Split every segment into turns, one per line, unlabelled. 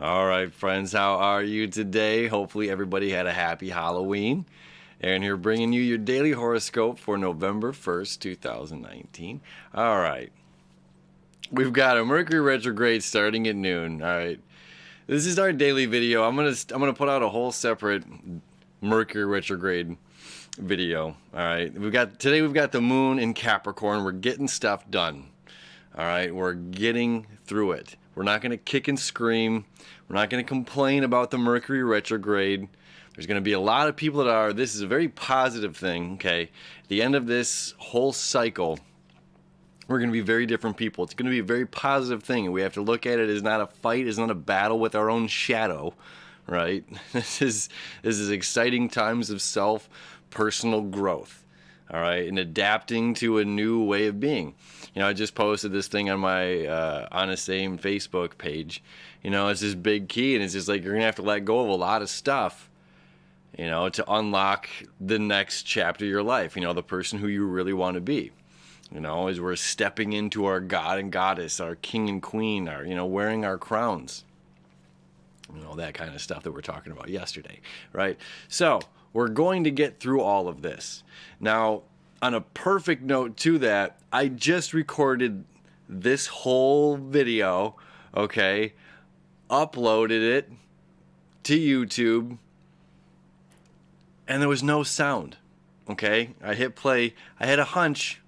All right, friends, how are you today? Hopefully, everybody had a happy Halloween. Aaron here bringing you your daily horoscope for November 1st, 2019. All right, we've got a Mercury retrograde starting at noon. All right, this is our daily video. I'm gonna put out a whole separate Mercury retrograde video. All right, we've got the moon in Capricorn. We're getting stuff done. All right, we're getting through it. We're not going to kick and scream. We're not going to complain about the Mercury retrograde. There's going to be a lot of people that are. This is a very positive thing, okay? At the end of this whole cycle, we're going to be very different people. It's going to be a very positive thing, and we have to look at it as not a fight, as not a battle with our own shadow, right? This is exciting times of personal growth. All right, and adapting to a new way of being. You know, I just posted this thing on my Honest Aim Facebook page. You know, it's this big key, and it's just like you're gonna have to let go of a lot of stuff, you know, to unlock the next chapter of your life. You know, the person who you really want to be. You know, as we're stepping into our god and goddess, our king and queen, our, you know, wearing our crowns. You know, that kind of stuff that we're talking about yesterday, right? So we're going to get through all of this. Now, on a perfect note to that, I just recorded this whole video, okay, uploaded it to YouTube, and there was no sound, okay? I hit play. I had a hunch,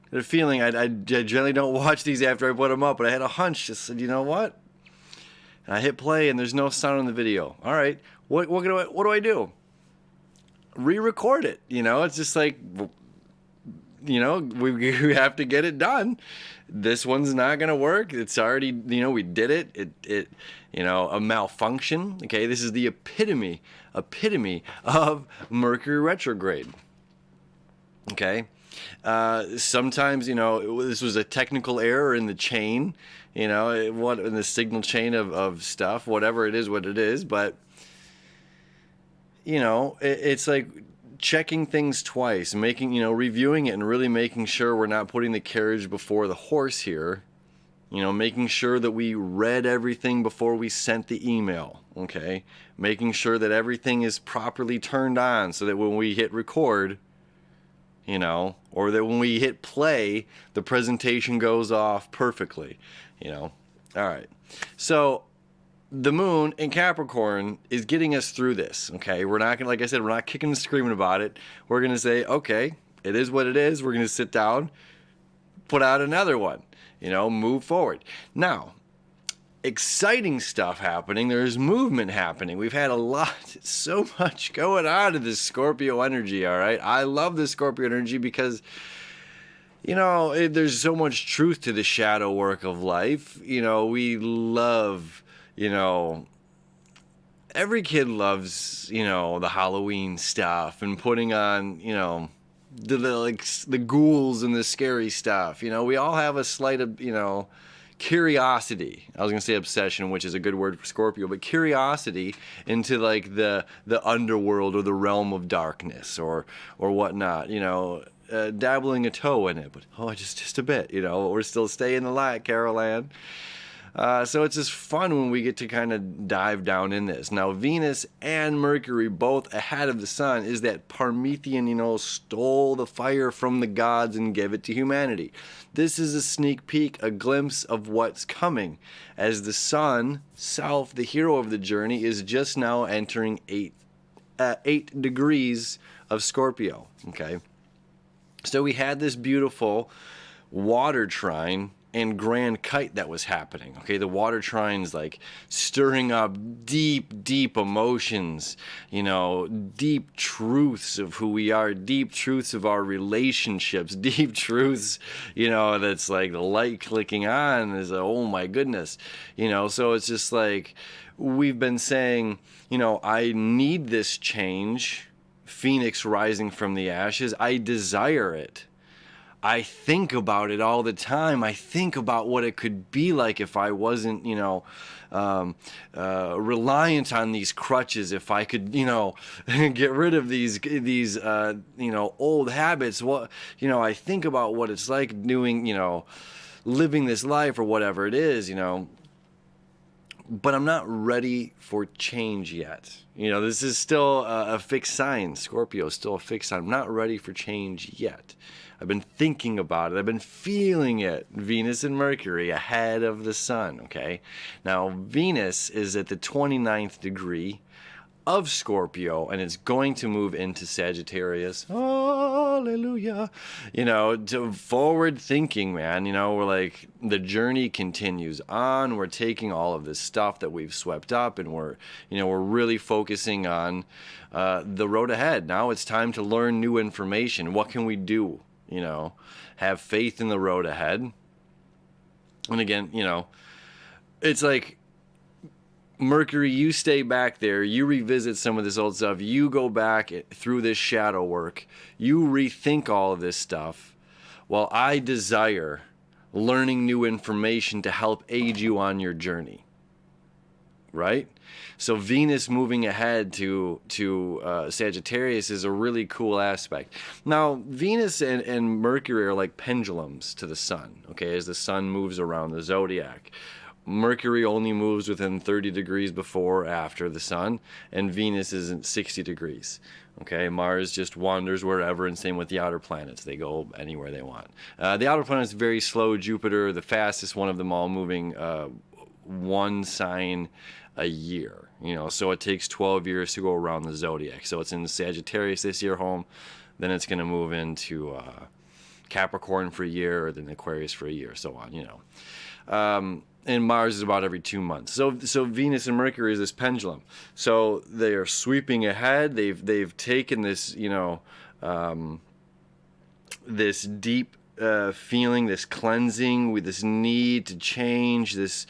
I had a feeling. I generally don't watch these after I put them up, but I had a hunch. Just said, you know what? And I hit play, and there's no sound in the video. All right, what do I do? Re-record it. You know, it's just like, you know, we have to get it done. This one's not gonna work. It's already, you know, we did it. It you know, a malfunction. Okay, this is the epitome of Mercury retrograde. Okay. Sometimes, you know, this was a technical error in the chain, you know, in the signal chain of stuff, whatever it is, what it is. But, you know, it's like checking things twice, reviewing it and really making sure we're not putting the carriage before the horse here. You know, making sure that we read everything before we sent the email, okay? Making sure that everything is properly turned on so that when we hit record, you know, or that when we hit play, the presentation goes off perfectly, you know. All right. So the moon in Capricorn is getting us through this, okay? We're not going to, like I said, we're not kicking and screaming about it. We're going to say, okay, it is what it is. We're going to sit down, put out another one, you know, move forward. Now, exciting stuff happening. There's movement happening. We've had so much going on in this Scorpio energy, all right? I love the Scorpio energy because, you know, there's so much truth to the shadow work of life. You know, we love, you know, every kid loves, you know, the Halloween stuff and putting on, you know, the ghouls and the scary stuff. You know, we all have a slight of, you know, curiosity. I was gonna say obsession, which is a good word for Scorpio, but curiosity into like the underworld or the realm of darkness or whatnot. You know, dabbling a toe in it, but just a bit. You know, we're still staying in the light, Carol Ann. So it's just fun when we get to kind of dive down in this. Now, Venus and Mercury, both ahead of the sun, is that Promethean, you know, stole the fire from the gods and gave it to humanity. This is a sneak peek, a glimpse of what's coming, as the sun, self, the hero of the journey, is just now entering 8 degrees of Scorpio, okay? So we had this beautiful water trine and grand kite that was happening. Okay, the water trine's like stirring up deep emotions, you know, deep truths of who we are, deep truths of our relationships, deep truths, you know, that's like the light clicking on is, oh my goodness, you know. So it's just like we've been saying, you know, I need this change, Phoenix rising from the ashes, I desire it. I think about it all the time. I think about what it could be like if I wasn't, you know, reliant on these crutches. If I could, you know, get rid of these, you know, old habits. What, you know, I think about what it's like doing, you know, living this life or whatever it is, you know. but I'm not ready for change yet. This is still a fixed sign. Scorpio is still a fixed sign. I'm not ready for change yet. I've been thinking about it. I've been feeling it. Venus and Mercury ahead of the sun, okay? Now, Venus is at the 29th degree of Scorpio, and it's going to move into Sagittarius. Hallelujah. To forward thinking, man. We're like, the journey continues on. We're taking all of this stuff that we've swept up, and we're really focusing on the road ahead. Now it's time to learn new information. What can we do? Have faith in the road ahead. And again, it's like, Mercury, you stay back there, you revisit some of this old stuff, you go back through this shadow work, you rethink all of this stuff, while I desire learning new information to help aid you on your journey. Right? So Venus moving ahead to Sagittarius is a really cool aspect. Now, Venus and Mercury are like pendulums to the sun, okay, as the sun moves around the zodiac. Mercury only moves within 30 degrees before or after the sun, and Venus isn't 60 degrees. Okay, Mars just wanders wherever, and same with the outer planets. They go anywhere they want. The outer planets very slow. Jupiter, the fastest one of them all, moving one sign a year. So it takes 12 years to go around the zodiac. So it's in Sagittarius this year home, then it's going to move into Capricorn for a year, or then Aquarius for a year, so on. And Mars is about every 2 months. So Venus and Mercury is this pendulum. So they are sweeping ahead. They've taken this, this deep feeling, this cleansing, with this need to change, this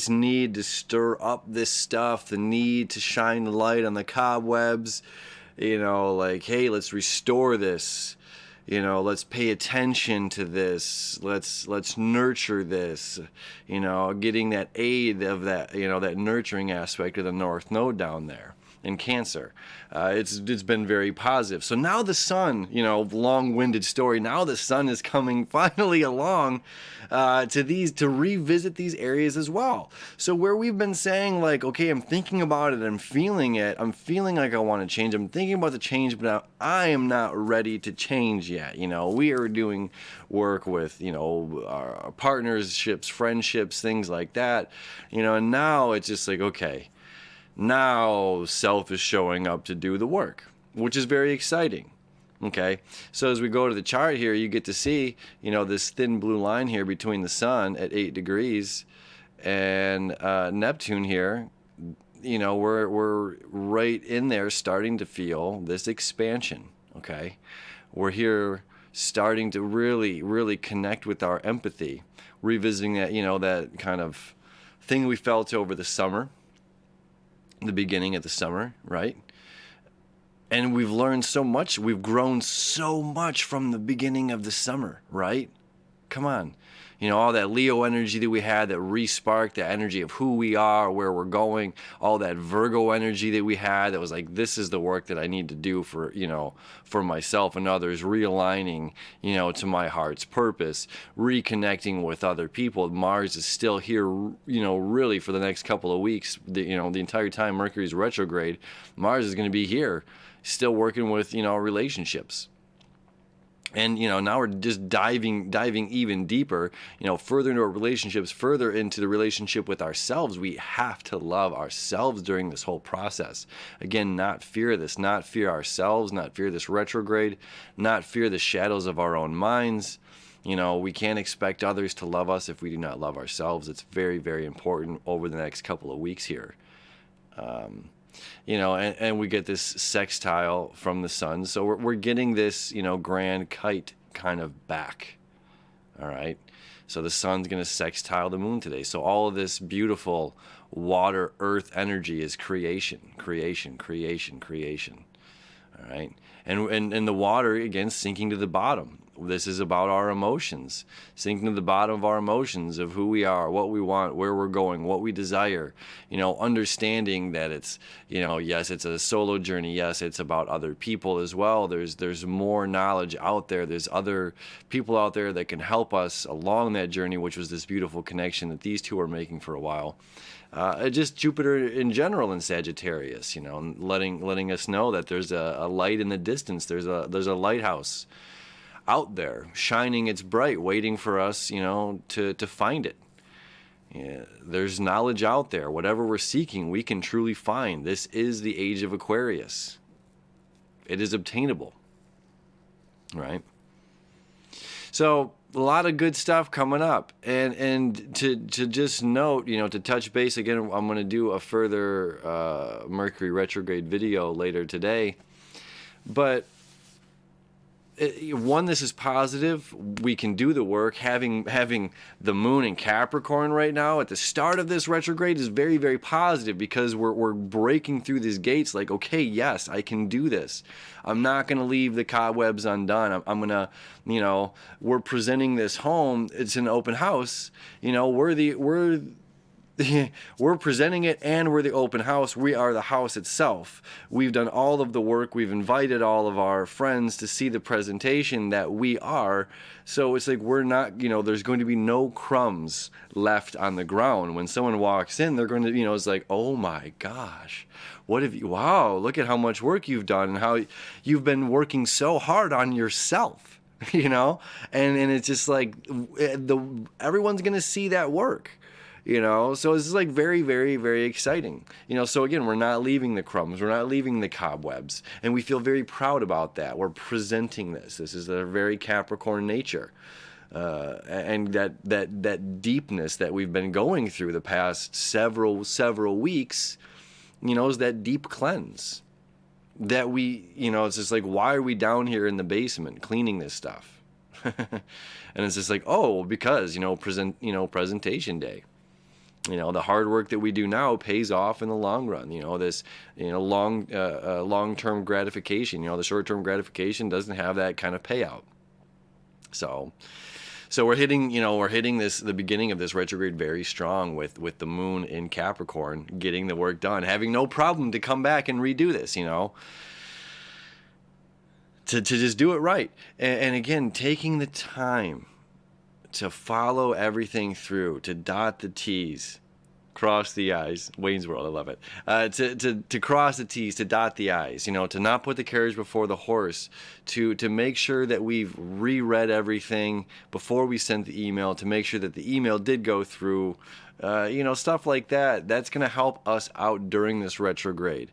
need to stir up this stuff, the need to shine the light on the cobwebs. Like, hey, let's restore this. Let's pay attention to this. Let's nurture this. Getting that aid of that, that nurturing aspect of the North Node down there in Cancer. It's been very positive. So now the sun, long-winded story. Now the sun is coming finally along to revisit these areas as well. So where we've been saying, like, okay, I'm thinking about it, I'm feeling it, I'm feeling like I want to change, I'm thinking about the change, but now I am not ready to change yet. We are doing work with, our partnerships, friendships, things like that. And now it's just like, okay, now self is showing up to do the work, which is very exciting. Okay, so as we go to the chart here, you get to see, this thin blue line here between the sun at 8 degrees and Neptune here. We're right in there starting to feel this expansion. Okay, we're here starting to really, really connect with our empathy, revisiting that, that kind of thing we felt over the summer, the beginning of the summer, right? And we've learned so much. We've grown so much from the beginning of the summer, right? Come on. All that Leo energy that we had that re-sparked the energy of who we are, where we're going, all that Virgo energy that we had that was like, this is the work that I need to do for, for myself and others, realigning, to my heart's purpose, reconnecting with other people. Mars is still here, really for the next couple of weeks. The entire time Mercury's retrograde, Mars is going to be here, still working with, relationships. And, now we're just diving even deeper, further into our relationships, further into the relationship with ourselves. We have to love ourselves during this whole process. Again, not fear this, not fear ourselves, not fear this retrograde, not fear the shadows of our own minds. We can't expect others to love us if we do not love ourselves. It's very, very important over the next couple of weeks here. And we get this sextile from the sun. So we're getting this, grand kite kind of back. All right. So the sun's going to sextile the moon today. So all of this beautiful water, earth energy is creation. All right. And the water, again, sinking to the bottom. This is about our emotions, sinking to the bottom of our emotions, of who we are, what we want, where we're going, what we desire, understanding that it's, yes, it's a solo journey. Yes, it's about other people as well. There's more knowledge out there. There's other people out there that can help us along that journey, which was this beautiful connection that these two are making for a while. Just Jupiter in general in Sagittarius, you know, letting us know that there's a light in the distance. There's a lighthouse out there shining its bright, waiting for us, you know, to find it. Yeah, there's knowledge out there. Whatever we're seeking, we can truly find. This is the age of Aquarius. It is obtainable, right? So a lot of good stuff coming up, and to just note, you know, to touch base again, I'm going to do a further Mercury retrograde video later today, but one, this is positive. We can do the work. Having the moon in Capricorn right now at the start of this retrograde is very, very positive, because we're breaking through these gates like, okay, yes, I can do this. I'm not going to leave the cobwebs undone. I'm going to, you know, we're presenting this home. It's an open house. You know, we're presenting it, and we're the open house. We are the house itself. We've done all of the work. We've invited all of our friends to see the presentation that we are. So it's like, we're not, you know, there's going to be no crumbs left on the ground. When someone walks in, they're going to, you know, it's like, oh my gosh, what have you, wow, look at how much work you've done and how you've been working so hard on yourself, you know? And it's just like, everyone's going to see that work. You know, so this is like very, very, very exciting. You know, so again, we're not leaving the crumbs, we're not leaving the cobwebs, and we feel very proud about that. We're presenting this. This is a very Capricorn nature, and that deepness that we've been going through the past several weeks. You know, is that deep cleanse that we, you know, it's just like, why are we down here in the basement cleaning this stuff? And it's just like, oh, because, you know, presentation day. You know, the hard work that we do now pays off in the long run. You know, this, you know, long-term gratification. You know, the short-term gratification doesn't have that kind of payout. So we're hitting, you know, the beginning of this retrograde very strong with the moon in Capricorn, getting the work done, having no problem to come back and redo this. You know, to just do it right, and again, taking the time to follow everything through, to dot the T's, cross the I's. Wayne's World, I love it. To cross the T's, to dot the I's, you know, to not put the carriage before the horse, to make sure that we've reread everything before we sent the email, to make sure that the email did go through, you know, stuff like that. That's going to help us out during this retrograde.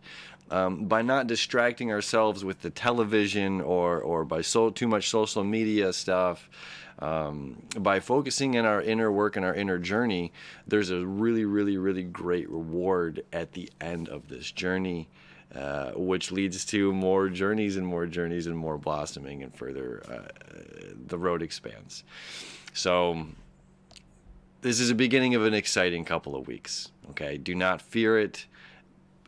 By not distracting ourselves with the television or by too much social media stuff, by focusing in our inner work and our inner journey, there's a really, really, really great reward at the end of this journey, which leads to more journeys and more journeys and more blossoming, and further the road expands. So this is the beginning of an exciting couple of weeks. Okay, do not fear it.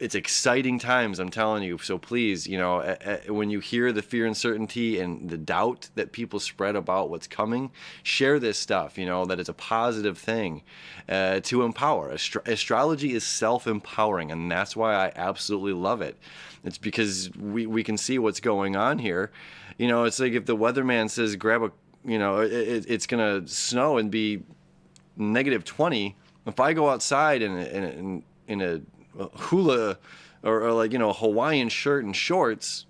It's exciting times, I'm telling you. So please, you know, when you hear the fear, uncertainty, and the doubt that people spread about what's coming, share this stuff, you know, that it's a positive thing to empower. Astrology is self-empowering, and that's why I absolutely love it. It's because we can see what's going on here. You know, it's like if the weatherman says, grab a, you know, it's going to snow and be -20. If I go outside in a hula or like, you know, a Hawaiian shirt and shorts,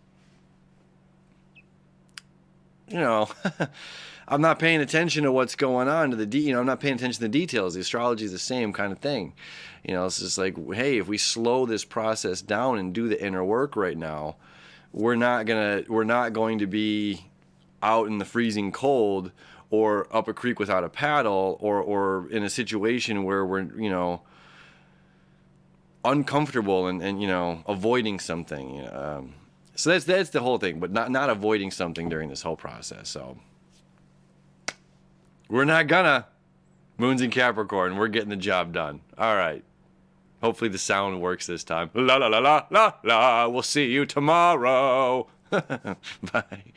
you know, I'm not paying attention to what's going on you know, I'm not paying attention to the details. The astrology is the same kind of thing. You know, it's just like, hey, if we slow this process down and do the inner work right now, we're not going to be out in the freezing cold or up a creek without a paddle or in a situation where we're, you know, uncomfortable and you know, avoiding something. So that's the whole thing, but not avoiding something during this whole process. So we're not gonna. Moon's in Capricorn. We're getting the job done. All right. Hopefully the sound works this time. La la la la la la. We'll see you tomorrow. Bye.